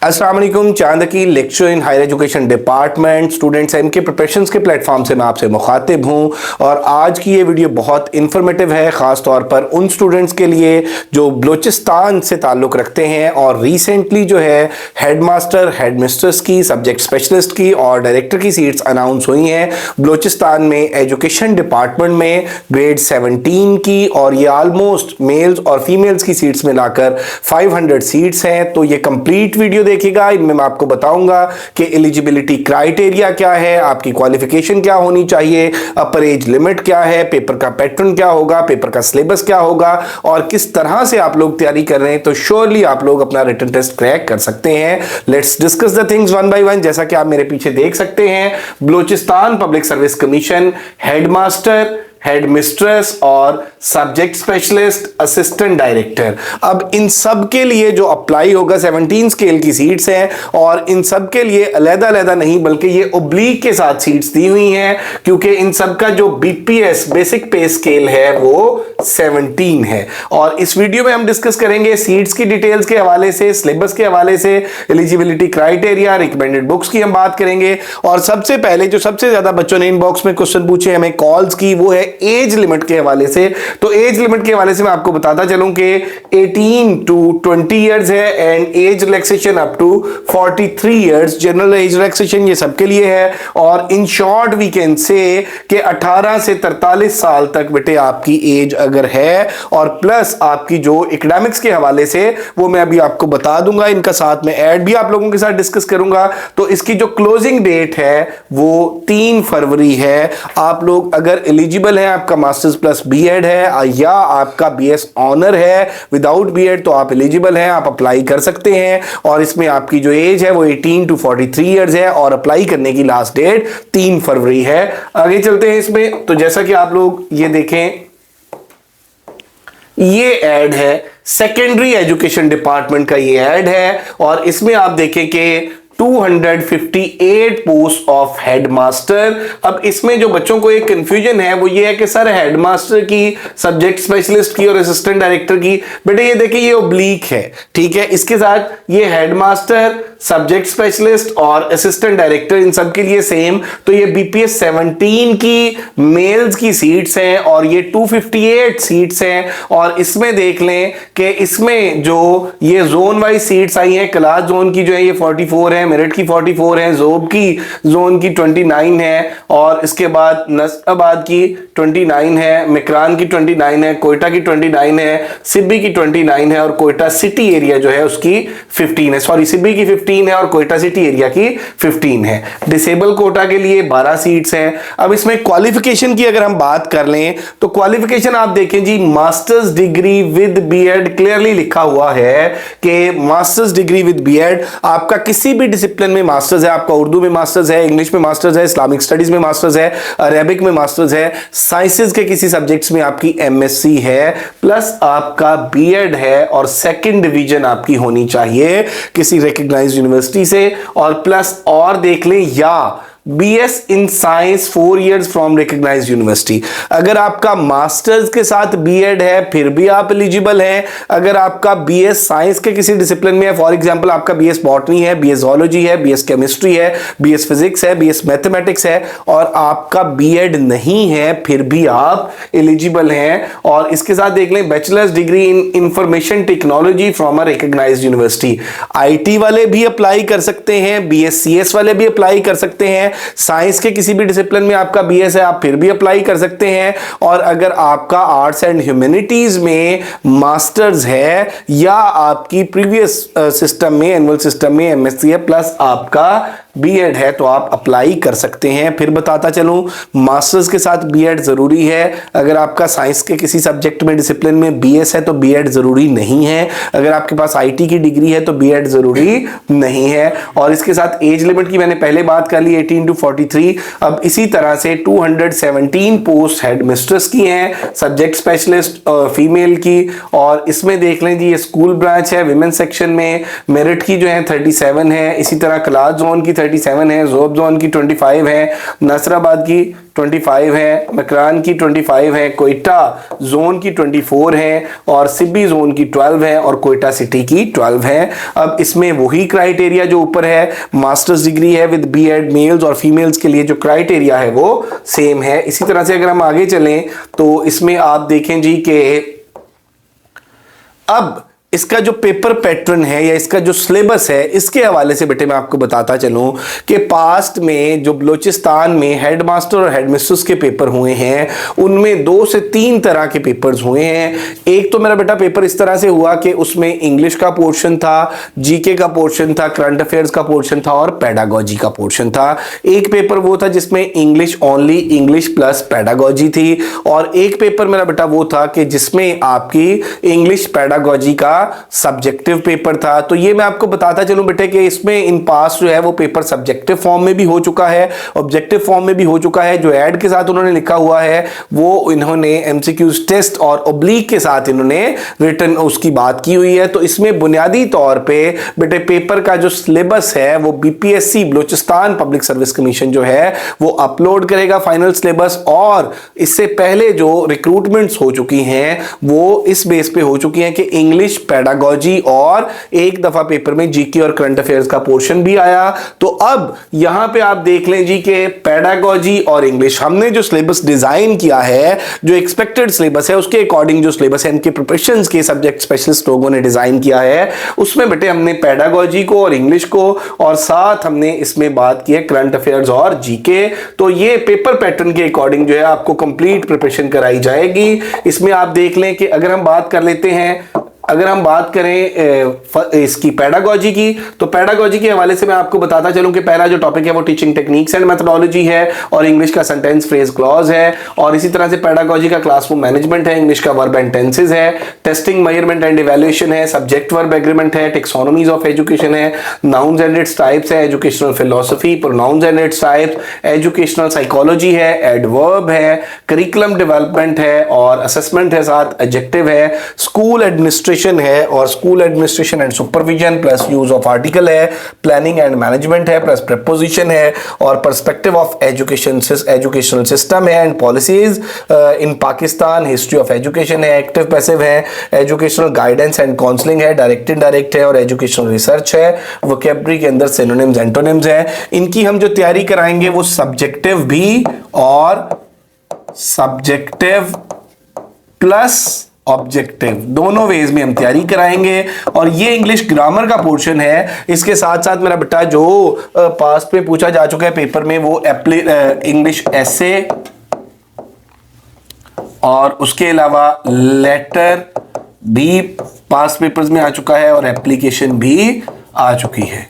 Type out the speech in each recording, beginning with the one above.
अस्सलाम वालेकुम। चांद की lecture in higher education department students एम के प्रिपरेशंस के प्लेटफॉर्म से मैं आपसे मुखातिब हूं और आज की ये वीडियो बहुत इन्फॉर्मेटिव है, ख़ास तौर पर उन स्टूडेंट्स के लिए जो बलूचिस्तान से ताल्लुक़ रखते हैं और रिसेंटली जो है हेड मास्टर हेड मिस्ट्रेस की, सब्जेक्ट स्पेशलिस्ट की और डायरेक्टर की सीट्स अनाउंस हुई हैं बलूचिस्तान में एजुकेशन डिपार्टमेंट में ग्रेड 17 की, और ये आलमोस्ट मेल्स और फीमेल्स की सीट्स मिलाकर 500 सीट्स हैं। तो ये कंप्लीट वीडियो देखिएगा, इनमें मैं आपको बताऊंगा कि एलिजिबिलिटी क्राइटेरिया क्या है, आपकी क्वालिफिकेशन क्या होनी चाहिए, अपर एज लिमिट क्या है, पेपर का पैटर्न क्या होगा, पेपर का सिलेबस क्या होगा और किस तरह से आप लोग तैयारी कर रहे हैं। तो श्योरली आप लोग अपना रिटन टेस्ट क्रैक कर सकते हैं। Let's discuss the things one by one. जैसा कि आप मेरे पीछे देख सकते हैं, Balochistan public service commission headmaster, head mistress और सब्जेक्ट स्पेशलिस्ट, असिस्टेंट डायरेक्टर, अब इन सब के लिए जो अप्लाई होगा 17 स्केल की सीट्स हैं और इन सब के लिए अलग-अलग नहीं बल्कि ये ओब्लीक के साथ सीट्स दी हुई हैं, क्योंकि इन सब का जो बीपीएस बेसिक पे स्केल है वो 17 है। और इस वीडियो में हम डिस्कस करेंगे सीट्स की डिटेल्स के हवाले से, सिलेबस के हवाले से, एलिजिबिलिटी क्राइटेरिया, रिकमेंडेड बुक्स की हम बात करेंगे। और सबसे पहले जो सबसे ज्यादा बच्चों ने इनबॉक्स में क्वेश्चन पूछे हमें कॉल्स की, वो है एज लिमिट के हवाले से। तो एज लिमिट के हवाले से मैं आपको बताता चलूं कि 18 टू 20 इयर्स है and age relaxation up to 43 years, general age relaxation ये सबके लिए है। और in short we can say कि 18 से 43 साल तक बेटे आपकी एज अगर है, और प्लस आपकी जो एकेडमिक्स के हवाले से वो मैं अभी आपको बता दूंगा, इनका साथ में ऐड भी आप लोगों के साथ डिस्कस करूंगा। तो इसकी जो क्लोजिंग डेट है वो 3 फरवरी है। आप लोग अगर एलिजिबल है, आपका मास्टर्स प्लस बीएड है या आपका बीएस ऑनर है विदाउट बीएड, तो आप एलिजिबल हैं, आप अप्लाई कर सकते हैं। और इसमें आपकी जो एज है वो 18 टू 43 इयर्स है और अप्लाई करने की लास्ट डेट 3 फरवरी है। आगे चलते हैं इसमें। तो जैसा कि आप लोग ये देखें, ये ऐड है सेकेंडरी एजुकेशन डिपार्टमेंट का, ये ऐड है और इसमें आप देखें कि 258 पोस्ट ऑफ हेडमास्टर। अब इसमें जो बच्चों को एक कंफ्यूजन है वो ये है कि सर हेडमास्टर की, सब्जेक्ट स्पेशलिस्ट की और असिस्टेंट डायरेक्टर की, बेटे ये देखिए ये ओब्लीक है, ठीक है। इसके साथ ये हेडमास्टर, सब्जेक्ट स्पेशलिस्ट और असिस्टेंट डायरेक्टर इन सब के लिए सेम। तो ये बीपीएस 17 की मेल्स की सीट्स हैं और ये 258 सीट्स हैं। और इसमें देख लें कि इसमें जो ये जोन वाइज सीट्स आई हैं, क्लास जोन की जो है ये 44 है, मेरिट की 44 है, जोब की जोन की 29 है और इसके बाद नस्बाबाद की 29 है, मिकरान की 29 है, कोयटा की 29 है, सिब्बी की 29 है और कोयटा सिटी एरिया जो है उसकी 15 है। सॉरी, सिब्बी की 15 है और कोयटा सिटी एरिया की 15 है। डिसेबल कोटा के लिए 12 सीट्स हैं। अब इसमें क्वालिफिकेशन की अगर हम बात कर लें तो क्वालिफिकेशन आप देखें जी, masters degree with BEd, clearly लिखा हुआ है कि मास्टर्स डिग्री विद बीएड, आपका किसी भी डिसिप्लिन में मास्टर्स है, आपका उर्दू में मास्टर्स है, इंग्लिश में मास्टर्स है, इस्लामिक स्टडीज में मास्टर्स है, अरेबिक में मास्टर्स है, साइंसेज के किसी सब्जेक्ट्स में आपकी एमएससी है, प्लस आपका बीएड है और सेकंड डिवीजन आपकी होनी चाहिए किसी रिकॉग्नाइज्ड यूनिवर्सिटी से, और प्लस और देख लें या BS in science 4 years from recognised university. अगर आपका मास्टर्स के साथ बीएड है फिर भी आप एलिजिबल हैं। अगर आपका बीएस साइंस के किसी डिसिप्लिन में है, फॉर एग्जांपल आपका बीएस बॉटनी है, बीएस ज़ूलॉजी है, बीएस केमिस्ट्री है, बीएस फिजिक्स है, बीएस मैथमेटिक्स है और आपका बीएड नहीं है, फिर भी आप एलिजिबल हैं। और इसके साथ देख लें bachelors degree in information technology from a recognised university. IT वाले भी अप्लाई कर सकते हैं, बीएससीएस वाले भी अप्लाई कर सकते हैं, साइंस के किसी भी डिसिप्लिन में आपका बीएस है आप फिर भी अप्लाई कर सकते हैं। और अगर आपका आर्ट्स एंड ह्यूमैनिटीज में मास्टर्स है या आपकी प्रीवियस सिस्टम में, एनुअल सिस्टम में एमएससी है प्लस आपका बीएड है, तो आप अप्लाई कर सकते हैं। फिर बताता चलूं, मास्टर्स के साथ बीएड जरूरी है। अगर आपका साइंस के किसी सब्जेक्ट में, डिसिप्लिन में बीएस है तो बीएड जरूरी नहीं है। अगर आपके पास आईटी की डिग्री है तो बीएड जरूरी नहीं है। और इसके साथ एज लिमिट की मैंने पहले बात कर ली, 18 टू 43। अब इसी तरह से 217 पोस्ट हेड मिस्ट्रेस की हैं, सब्जेक्ट स्पेशलिस्ट फीमेल की। और इसमें देख लें जी, ये स्कूल ब्रांच है, विमेन सेक्शन में मेरिट की जो है 37 है, इसी तरह क्लास जोन की 37 है, जोब जोन की 25 है, नसराबाद की 25 है, मकरान की 25 है, कोयटा जोन की 24 है और सिब्बी जोन की 12 है और कोयटा सिटी की 12 है। अब इसमें वही क्राइटेरिया जो ऊपर है, मास्टर्स डिग्री है विद बीएड, मेल्स और फीमेल्स के लिए जो क्राइटेरिया है वो सेम है। इसी तरह से अगर हम आगे चलें तो इसमें आप देखें जी कि अब इसका जो पेपर पैटर्न है या इसका जो सिलेबस है, इसके हवाले से बेटे मैं आपको बताता चलूं कि पास्ट में जो बलूचिस्तान में हेडमास्टर और हेडमिस्ट्रेस के पेपर हुए हैं उनमें 2 से 3 तरह के पेपर्स हुए हैं। एक तो मेरा बेटा पेपर इस तरह से हुआ कि उसमें इंग्लिश का पोर्शन था, जीके का पोर्शन था, करंट अफेयर्स का पोर्शन था और पेडागोजी का पोर्शन था। एक पेपर वो था जिसमें English only, English plus pedagogy थी, और एक पेपर मेरा बेटा वो था कि जिसमें आपकी इंग्लिश पेडागोजी का सब्जेक्टिव पेपर था। तो ये मैं आपको बताता चलूं बेटे कि इसमें इन पास जो है वो पेपर सब्जेक्टिव फॉर्म में भी हो चुका है, ऑब्जेक्टिव फॉर्म में भी हो चुका है। जो ऐड के साथ उन्होंने लिखा हुआ है वो इन्होंने एमसीक्यूज टेस्ट और ऑब्लिक के साथ इन्होंने रिटन उसकी बात की हुई है। तो इसमें बुनियादी तौर पे बेटे पेपर का जो सिलेबस है वो BPSC Balochistan public service commission जो है वो अपलोड करेगा फाइनल सिलेबस, और इससे पहले जो रिक्रूटमेंट्स हो चुकी हैं वो इस बेस पे हो चुकी हैं कि इंग्लिश पेडागोजी और एक दफा पेपर में जीके और करंट अफेयर्स का पोर्शन भी आया। तो अब यहां पे आप देख लें जी कि पेडागोजी और इंग्लिश हमने जो सिलेबस डिजाइन किया है, जो एक्सपेक्टेड सिलेबस है उसके अकॉर्डिंग जो सिलेबस है इनके प्रिपरेशंस के सब्जेक्ट स्पेशलिस्ट लोगों ने डिजाइन किया है, उसमें बेटे हमने पेडागोजी को और इंग्लिश को और साथ हमने इसमें बात की है करंट अफेयर्स और जीके। तो ये पेपर पैटर्न के अकॉर्डिंग जो है आपको कंप्लीट प्रिपरेशन कराई जाएगी। इसमें आप देख लें कि अगर हम बात कर लेते हैं, अगर हम बात करें इसकी पेडागोजी की, तो पेडागोजी के हवाले से मैं आपको बताता चलूं कि पहला जो टॉपिक है वो टीचिंग टेक्निक्स एंड मेथोडोलॉजी है और इंग्लिश का सेंटेंस फ्रेज क्लॉज है, और इसी तरह से पेडागोजी का क्लासरूम मैनेजमेंट है, इंग्लिश का वर्ब एंड टेंसेस है, टेस्टिंग मेजरमेंट एंड इवैल्यूएशन है, सब्जेक्ट वर्ब एग्रीमेंट है, टेक्सोनोमीज ऑफ एजुकेशन है, नाउन्स एंड इट्स टाइप्स है, educational philosophy, pronouns and its types, educational psychology है, एडवर्ब है, करिकुलम डेवलपमेंट है और असेसमेंट है, साथ एडजेक्टिव है, स्कूल एडमिनिस्ट्रेशन है और school administration and supervision plus use of article है, प्लानिंग एंड मैनेजमेंट है प्लस प्रीपोजिशन है और पर्सपेक्टिव ऑफ एजुकेशनल सिस्टम है and policies in Pakistan, history of education है, एक्टिव पैसिव है, एजुकेशनल गाइडेंस एंड काउंसलिंग है, डायरेक्ट इनडायरेक्ट है और एजुकेशनल रिसर्च है। वोकैबुलरी के अंदर सिनोनिम्स एंटोनिम्स है। इनकी हम जो तैयारी कराएंगे वो सब्जेक्टिव भी और सब्जेक्टिव प्लस ऑब्जेक्टिव दोनों वेज में हम तैयारी कराएंगे। और ये इंग्लिश ग्रामर का पोर्शन है। इसके साथ साथ मेरा बेटा जो पास्ट में पूछा जा चुका है पेपर में वो इंग्लिश एसे और उसके अलावा लेटर भी पास्ट पेपर्स में आ चुका है और एप्लीकेशन भी आ चुकी है।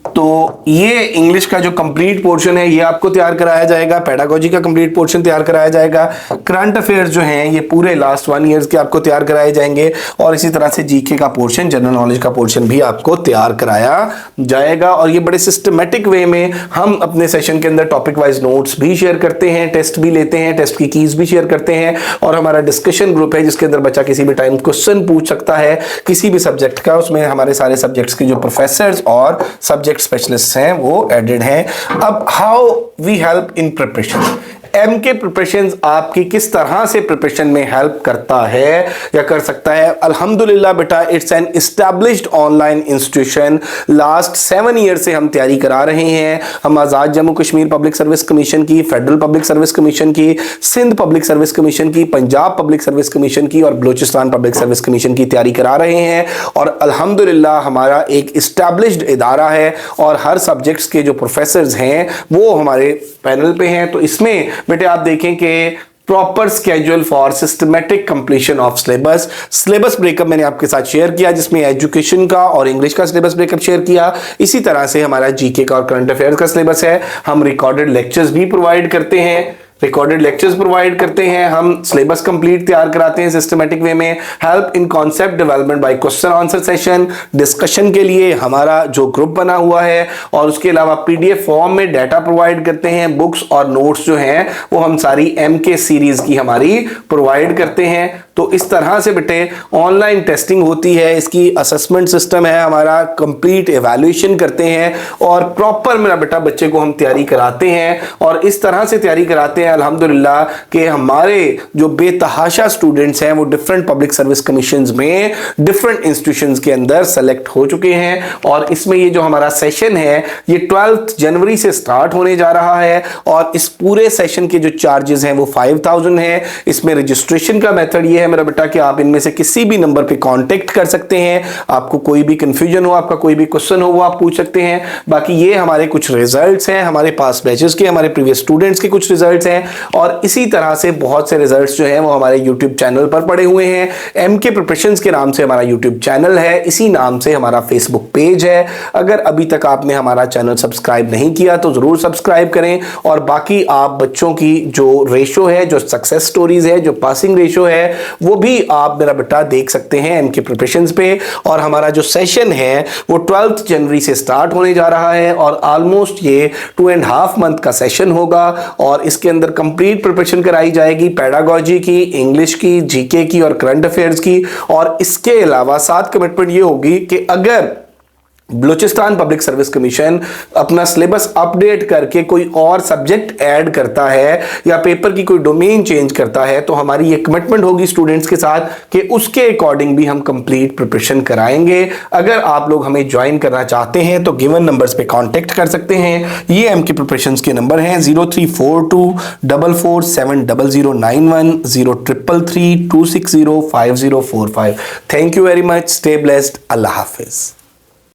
तो ये इंग्लिश का जो कंप्लीट पोर्शन है ये आपको तैयार कराया जाएगा, पेडागोजी का कंप्लीट पोर्शन तैयार कराया जाएगा, करंट अफेयर्स जो हैं ये पूरे लास्ट 1 ईयर के आपको तैयार कराए जाएंगे और इसी तरह से जीके का पोर्शन, जनरल नॉलेज का पोर्शन भी आपको तैयार कराया जाएगा। और ये बड़े सिस्टमेटिक वे में हम अपने सेशन के अंदर टॉपिक वाइज नोट्स भी शेयर करते हैं, टेस्ट भी लेते हैं, टेस्ट की कीज भी शेयर करते हैं और हमारा डिस्कशन ग्रुप है जिसके अंदर बच्चा किसी भी टाइम क्वेश्चन पूछ सकता है किसी भी सब्जेक्ट का। उसमें हमारे सारे सब्जेक्ट्स के जो प्रोफेसर्स और सब्जेक्ट स्पेशलिस्ट हैं वो एडेड हैं। अब how we help in preparation, एम के प्रिपरेशन आपकी किस तरह से प्रिपरेशन में हेल्प करता है या कर सकता है। अल्हम्दुलिल्लाह बेटा it's an established online institution. Last 7 year से हम तैयारी करा रहे हैं। हम Azad Jammu Kashmir public service commission की, फेडरल पब्लिक सर्विस कमीशन की, सिंध पब्लिक सर्विस कमीशन की, पंजाब पब्लिक सर्विस कमीशन की और बलूचिस्तान पब्लिक सर्विस कमीशन की तैयारी करा रहे हैं। और अल्हम्दुलिल्लाह हमारा एक एस्टैब्लिश्ड इदारा है और हर सब्जेक्ट्स के जो प्रोफेसर्स हैं वो हमारे पैनल पे हैं। तो इसमें बेटे आप देखें कि proper schedule for systematic completion of syllabus, syllabus breakup मैंने आपके साथ शेयर किया जिसमें एजुकेशन का और इंग्लिश का सिलेबस ब्रेकअप शेयर किया। इसी तरह से हमारा जीके का और करंट अफेयर्स का सिलेबस है। हम रिकॉर्डेड लेक्चर्स भी प्रोवाइड करते हैं रिकॉर्डेड लेक्चर्स प्रोवाइड करते हैं, हम सिलेबस कंप्लीट तैयार कराते हैं सिस्टमेटिक वे में, help in concept development by question answer session, discussion के लिए हमारा जो ग्रुप बना हुआ है, और उसके अलावा पीडीएफ फॉर्म में डाटा प्रोवाइड करते हैं, बुक्स और नोट्स जो हैं वो हम सारी एमके सीरीज की हमारी प्रोवाइड करते हैं। तो इस तरह से बेटे ऑनलाइन टेस्टिंग होती है, इसकी असेसमेंट सिस्टम है हमारा, कंप्लीट एवैल्यूएशन करते हैं और प्रॉपर मेरा बेटा बच्चे को हम तैयारी कराते हैं, और इस तरह से तैयारी कराते हैं अल्हम्दुलिल्लाह कि हमारे जो बेतहाशा स्टूडेंट्स हैं वो डिफरेंट पब्लिक सर्विस कमीशंस में डिफरेंट इंस्टीट्यूशंस के अंदर सेलेक्ट हो चुके हैं। और इसमें ये जो हमारा सेशन है ये 12 जनवरी से स्टार्ट होने जा रहा है, और इस पूरे सेशन के जो चार्जेस हैं वो 5000 है। इसमें रजिस्ट्रेशन का मेथड ये है मेरा बेटा कि आप इनमें से किसी भी नंबर पे कांटेक्ट कर सकते हैं, आपको कोई भी कंफ्यूजन हो, आपका कोई भी क्वेश्चन हो वो आप पूछ सकते हैं। बाकी ये हमारे कुछ रिजल्ट्स हैं, हमारे पास बैचेस के, हमारे प्रीवियस स्टूडेंट्स के कुछ रिजल्ट्स हैं, और इसी तरह से बहुत से रिजल्ट्स जो हैं वो हमारे यूट्यूब चैनल पर पड़े हुए हैं। एमके प्रिपरेशंस के नाम से हमारा यूट्यूब चैनल है, इसी नाम से हमारा फेसबुक पेज है। अगर अभी तक आपने हमारा चैनल सब्सक्राइब नहीं किया तो जरूर सब्सक्राइब करें, और बाकी आप बच्चों की जो रेशो है, जो सक्सेस स्टोरीज है, जो पासिंग रेशो है वो भी आप मेरा बेटा देख सकते हैं एमके प्रिपरेशंस पे। और हमारा जो सेशन है वो 12 जनवरी से स्टार्ट होने जा रहा है, और ऑलमोस्ट ये 2.5 मंथ का सेशन होगा, और इसके अंदर कंप्लीट प्रिपरेशन कराई जाएगी पेडागोजी की, इंग्लिश की, जीके की और करंट अफेयर्स की। और इसके अलावा साथ कमिटमेंट ये होगी कि अगर बलूचिस्तान पब्लिक सर्विस कमीशन अपना सिलेबस अपडेट करके कोई और सब्जेक्ट ऐड करता है या पेपर की कोई डोमेन चेंज करता है तो हमारी ये कमिटमेंट होगी स्टूडेंट्स के साथ कि उसके अकॉर्डिंग भी हम कंप्लीट प्रिपरेशन कराएंगे। अगर आप लोग हमें ज्वाइन करना चाहते हैं तो गिवन नंबर्स पे कांटेक्ट कर सकते हैं। ये एमके प्रिपरेशंस के नंबर हैं 034244700091, 0333260505। Thank you very much, stay blessed, Allah Hafiz.